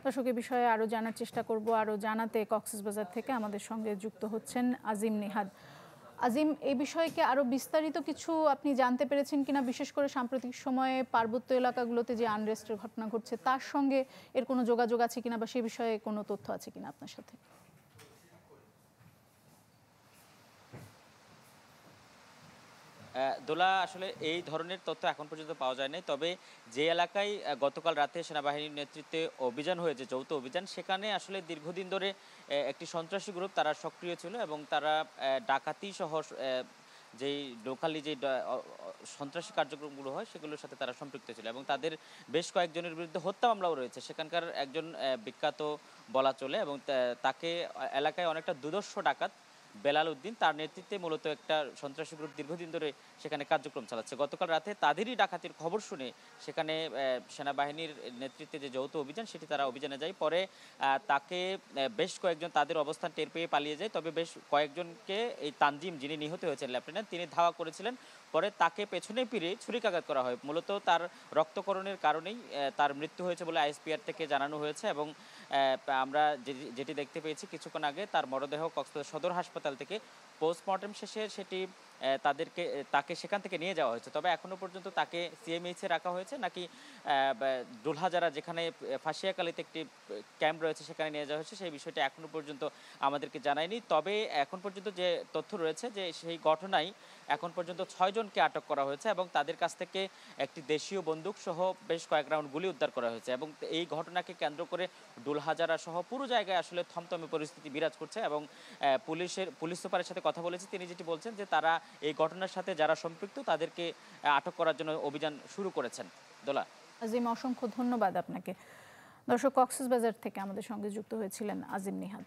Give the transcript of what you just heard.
দর্শক এ বিষয়ে আরও জানার চেষ্টা করব, আরও জানাতে কক্সবাজার থেকে আমাদের সঙ্গে যুক্ত হচ্ছেন আজিম নিহাদ। আজিম, এই বিষয়ে কি আরও বিস্তারিত কিছু আপনি জানতে পেরেছেন কিনা, বিশেষ করে সাম্প্রতিক সময়ে পার্বত্য এলাকাগুলোতে যে আনরেস্টের ঘটনা ঘটছে তার সঙ্গে এর কোনো যোগাযোগ আছে কিনা, বা সে বিষয়ে কোনো তথ্য আছে কিনা আপনার সাথে? দোলা, আসলে এই ধরনের তথ্য এখন পর্যন্ত পাওয়া যায় নাই। তবে যে এলাকায় গতকাল রাতে সেনাবাহিনীর নেতৃত্বে অভিযান হয়েছে, যৌথ অভিযান, সেখানে আসলে দীর্ঘদিন ধরে একটি সন্ত্রাসী গ্রুপ তারা সক্রিয় ছিল এবং তারা ডাকাতি সহ যেই লোকালি যে সন্ত্রাসী কার্যক্রমগুলো হয় সেগুলোর সাথে তারা সম্পৃক্ত ছিল এবং তাদের বেশ কয়েকজনের বিরুদ্ধে হত্যা মামলাও রয়েছে। সেখানকার একজন বিখ্যাত বলা চলে এবং তাকে এলাকায় অনেকটা দুর্ধর্ষ ডাকাত বেলাল উদ্দিন, তার নেতৃত্বে মূলত একটা সন্ত্রাসী গ্রুপ দীর্ঘদিন ধরে সেখানে কার্যক্রম চালাচ্ছে। গতকাল রাতে তাদেরই ডাকাতির খবর শুনে সেখানে সেনাবাহিনীর নেতৃত্বে যে যৌথ অভিযান সেটি তারা অভিযানে যায়। পরে তাকে বেশ কয়েকজন তাদের অবস্থান টের পেয়ে পালিয়ে যায়। তবে বেশ কয়েকজনকে এই তানজিম, যিনি নিহত হয়েছেন লেফটেন্যান্ট, তিনি ধাওয়া করেছিলেন। পরে তাকে পেছনে ফিরে ছুরিকাঘাত করা হয়। মূলত তার রক্তকরণের কারণেই তার মৃত্যু হয়েছে বলে আইএসপিআর থেকে জানানো হয়েছে এবং আমরা যেটি দেখতে পেয়েছি কিছুক্ষণ আগে, তার মরদেহ কক্সবাজার সদর হাসপাতাল থেকে পোস্টমর্টেম শেষে সেটি তাকে সেখান থেকে নিয়ে যাওয়া হয়েছে। তবে এখনো পর্যন্ত তাকে সিএমএইচে রাখা হয়েছে নাকি ডুলহাজারা, যেখানে ফাঁসিয়াকালীতে একটি ক্যাম্প রয়েছে, সেখানে নিয়ে যাওয়া হয়েছে, সেই বিষয়টি এখনো পর্যন্ত আমাদেরকে জানায়নি। তবে এখন পর্যন্ত যে তথ্য রয়েছে যে সেই ঘটনায় এখন পর্যন্ত 6 জনকে আটক করা হয়েছে এবং তাদের কাছ থেকে একটি দেশীয় বন্দুক সহ বেশ কয়েক রাউন্ড গুলি উদ্ধার করা হয়েছে এবং এই ঘটনাকে কেন্দ্র করে ডুলহাজারা সহ পুরো জায়গায় আসলে থমথমে পরিস্থিতি বিরাজ করছে এবং পুলিশ সুপারের সাথে কথা বলেছে, তিনি যেটি বলছেন যে তারা এই ঘটনার সাথে যারা সম্পৃক্ত তাদেরকে আটক করার জন্য অভিযান শুরু করেছেন। দোলা। আজিম, অসংখ্য ধন্যবাদ আপনাকে। দর্শক, কক্সবাজার থেকে আমাদের সঙ্গে যুক্ত হয়েছিলেন আজিম নিহাদ।